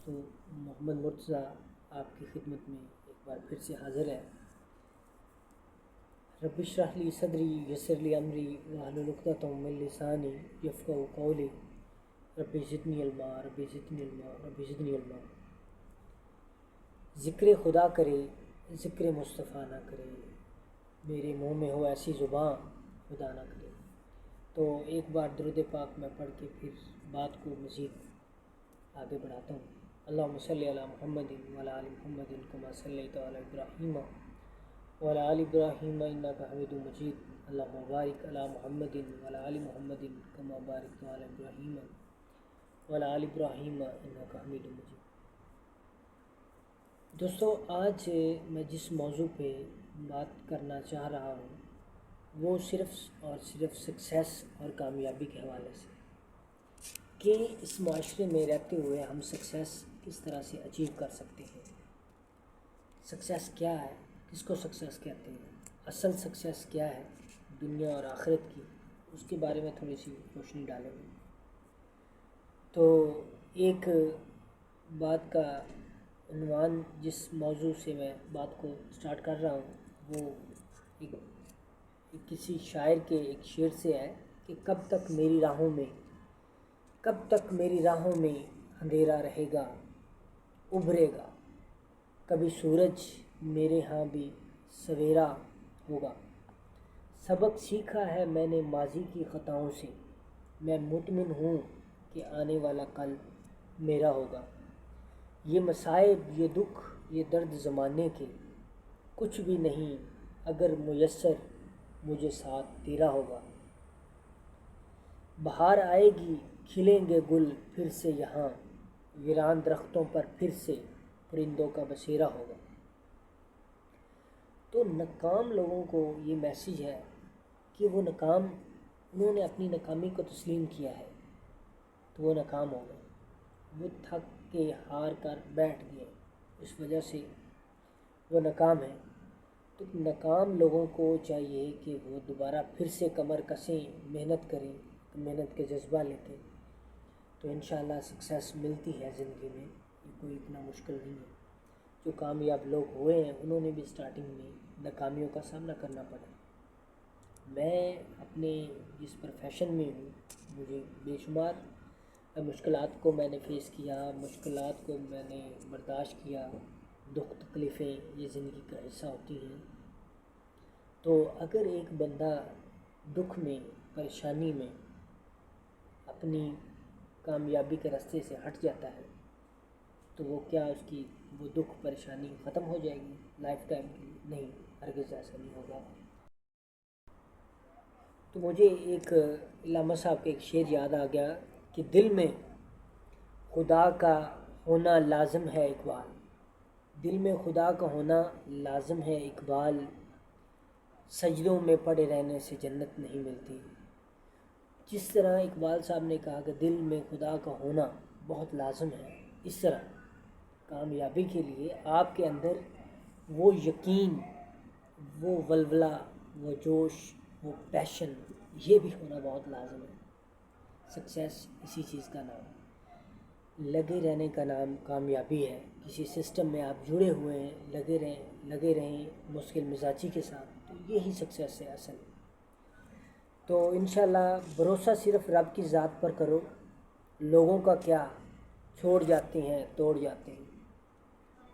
دوستو، محمد مرتضیٰ آپ کی خدمت میں ایک بار پھر سے حاضر ہے۔ رب اشرح لی صدری یسر لی امری واحلل عقدۃ من لسانی یفقہوا قولی رب زدنی علما رب زدنی علما رب زدنی علما۔ ذکر خدا کرے ذکر مصطفیٰ نہ کرے، میرے منہ میں ہو ایسی زباں خدا نہ کرے۔ تو ایک بار درود پاک میں پڑھ کے پھر بات کو مزید آگے بڑھاتا ہوں۔ اللہم صلی علی محمد وعلی آل محمد کما صلیت علی ابراہیم وعلی آل ابراہیم انک حمید مجید۔ اللہم بارک علی محمد وعلی آل محمد کما بارکت علی ابراہیم وعلی آل ابراہیم انک حمید مجید۔ دوستو، آج میں جس موضوع پہ بات کرنا چاہ رہا ہوں وہ صرف اور صرف سکسیس اور کامیابی کے حوالے سے، کہ اس معاشرے میں رہتے ہوئے ہم سکسیس کس طرح سے اچیو کر سکتے ہیں۔ سکسیس کیا ہے، کس کو سکسیس کہتے ہیں، اصل سکسیس کیا ہے دنیا اور آخرت کی، اس کے بارے میں تھوڑی سی روشنی ڈالیں گے۔ تو ایک بات کا عنوان جس موضوع سے میں بات کو سٹارٹ کر رہا ہوں وہ ایک کسی شاعر کے ایک شعر سے ہے کہ کب تک میری راہوں میں اندھیرا رہے گا، ابھرے گا کبھی سورج، میرے ہاں بھی سویرا ہوگا۔ سبق سیکھا ہے میں نے ماضی کی خطاؤں سے، میں مطمئن ہوں کہ آنے والا کل میرا ہوگا۔ یہ مصائب، یہ دکھ، یہ درد زمانے کے کچھ بھی نہیں اگر میسر مجھے ساتھ تیرا ہوگا۔ بہار آئے گی، کھلیں گے گل پھر سے یہاں، ویران درختوں پر پھر سے پرندوں کا بسیرا ہوگا۔ تو ناکام لوگوں کو یہ میسیج ہے کہ انہوں نے اپنی ناکامی کو تسلیم کیا ہے تو وہ ناکام ہو گئے، وہ تھک کے ہار کر بیٹھ گئے، اس وجہ سے وہ ناکام ہیں۔ تو ناکام لوگوں کو چاہیے کہ وہ دوبارہ پھر سے کمر کسیں، محنت کریں، محنت کے جذبہ لے کے، تو انشاءاللہ سکسیس ملتی ہے زندگی میں، یہ کوئی اتنا مشکل نہیں ہے۔ جو کامیاب لوگ ہوئے ہیں انہوں نے بھی سٹارٹنگ میں ناکامیوں کا سامنا کرنا پڑا۔ میں اپنے جس پروفیشن میں ہوں مجھے بے شمار مشکلات کو میں نے فیس کیا، مشکلات کو میں نے برداشت کیا، دکھ تکلیفیں یہ زندگی کا حصہ ہوتی ہیں۔ تو اگر ایک بندہ دکھ میں، پریشانی میں اپنی کامیابی کے راستے سے ہٹ جاتا ہے تو وہ کیا اس کی وہ دکھ پریشانی ختم ہو جائے گی لائف ٹائم کے لیے؟ نہیں، ہرگز ایسا نہیں ہوگا۔ تو مجھے ایک علامہ صاحب کا ایک شعر یاد آ گیا کہ دل میں خدا کا ہونا لازم ہے اقبال، دل میں خدا کا ہونا لازم ہے اقبال، سجدوں میں پڑے رہنے سے جنت نہیں ملتی۔ جس طرح اقبال صاحب نے کہا کہ دل میں خدا کا ہونا بہت لازم ہے، اس طرح کامیابی کے لیے آپ کے اندر وہ یقین، وہ ولولہ، وہ جوش، وہ پیشن، یہ بھی ہونا بہت لازم ہے۔ سکسیس اسی چیز کا نام ہے، لگے رہنے کا نام کامیابی ہے۔ کسی سسٹم میں آپ جڑے ہوئے ہیں، لگے رہیں مشکل مزاجی کے ساتھ، تو یہی سکسیس ہے اصل۔ تو انشاءاللہ بھروسہ صرف رب کی ذات پر کرو، لوگوں کا کیا، چھوڑ جاتے ہیں توڑ جاتے ہیں۔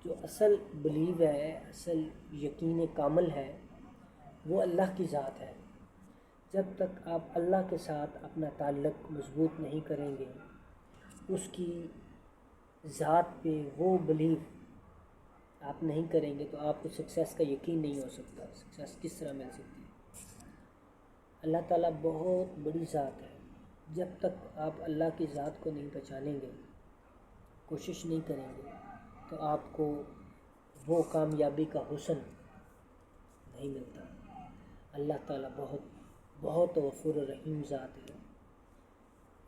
جو اصل بلیو ہے، اصل یقین کامل ہے، وہ اللہ کی ذات ہے۔ جب تک آپ اللہ کے ساتھ اپنا تعلق مضبوط نہیں کریں گے، اس کی ذات پہ وہ بلیو آپ نہیں کریں گے تو آپ کو سکسیس کا یقین نہیں ہو سکتا۔ سکسیس کس طرح مل سکتی ہے؟ اللہ تعالیٰ بہت بڑی ذات ہے، جب تک آپ اللہ کی ذات کو نہیں پہچانیں گے، کوشش نہیں کریں گے، تو آپ کو وہ کامیابی کا حسن نہیں ملتا۔ اللہ تعالیٰ بہت غفور رحیم ذات ہے۔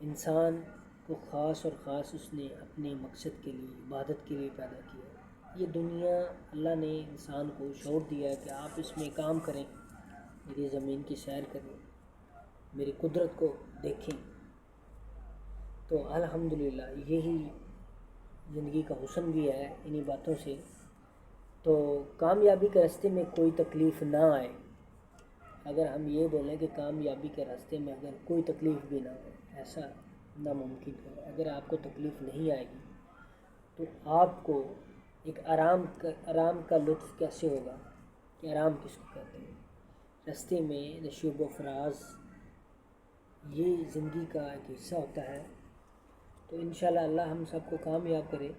انسان کو خاص اور خاص اس نے اپنے مقصد کے لیے، عبادت کے لیے پیدا کیا۔ یہ دنیا اللہ نے انسان کو شعور دیا ہے کہ آپ اس میں کام کریں، میری زمین کی سیر کریں، میری قدرت کو دیکھیں۔ تو الحمدللہ یہی زندگی کا حسن بھی ہے انہی باتوں سے۔ تو کامیابی کے راستے میں کوئی تکلیف نہ آئے، اگر ہم یہ بولیں کہ کامیابی کے راستے میں اگر کوئی تکلیف بھی نہ ہو، ایسا ناممکن ہے۔ اگر آپ کو تکلیف نہیں آئے گی تو آپ کو ایک آرام کا لطف کیسے ہوگا کہ آرام کس کو کہتے ہیں؟ راستے میں نشیب و فراز یہ زندگی کا ایک حصہ ہوتا ہے۔ تو انشاءاللہ اللہ ہم سب کو کامیاب کرے۔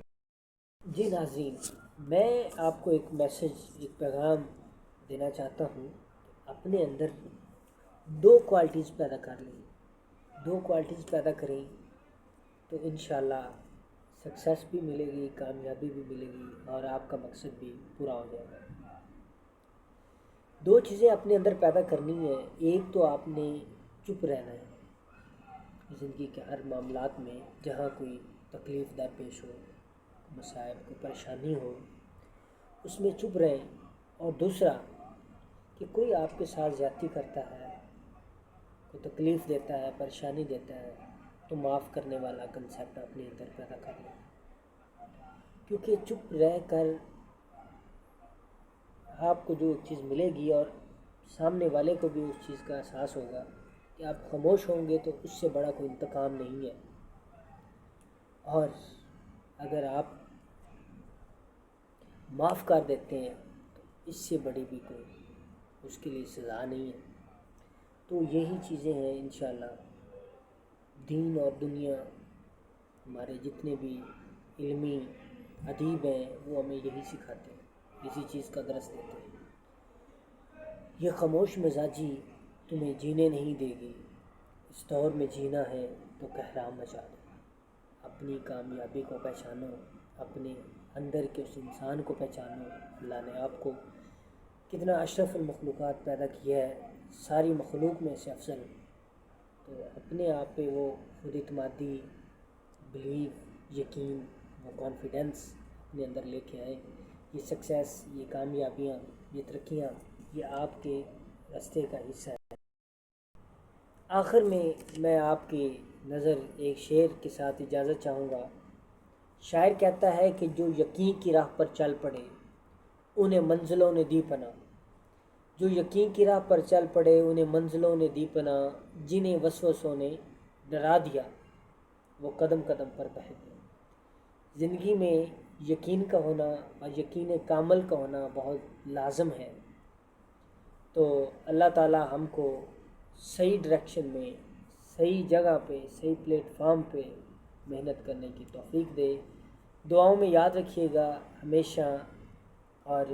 جی ناظرین، میں آپ کو ایک میسج، ایک پیغام دینا چاہتا ہوں۔ اپنے اندر دو کوالٹیز پیدا کر لیں، دو کوالٹیز پیدا کریں تو انشاءاللہ سکسیس بھی ملے گی، کامیابی بھی ملے گی اور آپ کا مقصد بھی پورا ہو جائے گا۔ دو چیزیں اپنے اندر پیدا کرنی ہے۔ ایک تو آپ نے چپ رہنا ہے زندگی کے ہر معاملات میں، جہاں کوئی تکلیف دہ پیش ہو، مسائل، کوئی پریشانی ہو، اس میں چپ رہیں۔ اور دوسرا کہ کوئی آپ کے ساتھ زیادتی کرتا ہے، کوئی تکلیف دیتا ہے، پریشانی دیتا ہے، تو معاف کرنے والا کنسیپٹ اپنے اندر پیدا کر لیں، کیونکہ چپ رہ کر آپ کو جو چیز ملے گی اور سامنے والے کو بھی اس چیز کا احساس ہوگا کہ آپ خاموش ہوں گے تو اس سے بڑا کوئی انتقام نہیں ہے۔ اور اگر آپ معاف کر دیتے ہیں تو اس سے بڑی بھی کوئی اس کے لیے سزا نہیں ہے۔ تو یہی چیزیں ہیں انشاءاللہ، دین اور دنیا، ہمارے جتنے بھی علمی ادیب ہیں وہ ہمیں یہی سکھاتے ہیں، اسی چیز کا درس دیتے ہیں۔ یہ خاموش مزاجی تمہیں جینے نہیں دے گی، اس دور میں جینا ہے تو کہرام مچا دو۔ اپنی کامیابی کو پہچانو، اپنے اندر کے اس انسان کو پہچانو۔ اللہ نے آپ کو کتنا اشرف المخلوقات پیدا کیا ہے، ساری مخلوق میں سے افضل۔ تو اپنے آپ پہ وہ خود اعتمادی، بلیو، یقین، وہ کانفیڈنس اپنے اندر لے کے آئیں۔ یہ سکسیس، یہ کامیابیاں، یہ ترقیاں، یہ آپ کے راستے کا حصہ ہے۔ آخر میں آپ کی نظر ایک شعر کے ساتھ اجازت چاہوں گا۔ شاعر کہتا ہے کہ جو یقین کی راہ پر چل پڑے انہیں منزلوں نے دی پناہ، جو یقین کی راہ پر چل پڑے انہیں منزلوں نے دی پناہ، جنہیں وسوسوں نے ڈرا دیا وہ قدم قدم پر بہتے۔ زندگی میں یقین کا ہونا اور یقین کامل کا ہونا بہت لازم ہے۔ تو اللہ تعالی ہم کو صحیح ڈائریکشن میں، صحیح جگہ پہ، صحیح پلیٹ فارم پہ محنت کرنے کی توفیق دے۔ دعاؤں میں یاد رکھیے گا ہمیشہ، اور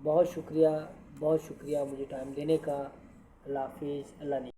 بہت شکریہ مجھے ٹائم دینے کا۔ اللہ حافظ، اللہ نے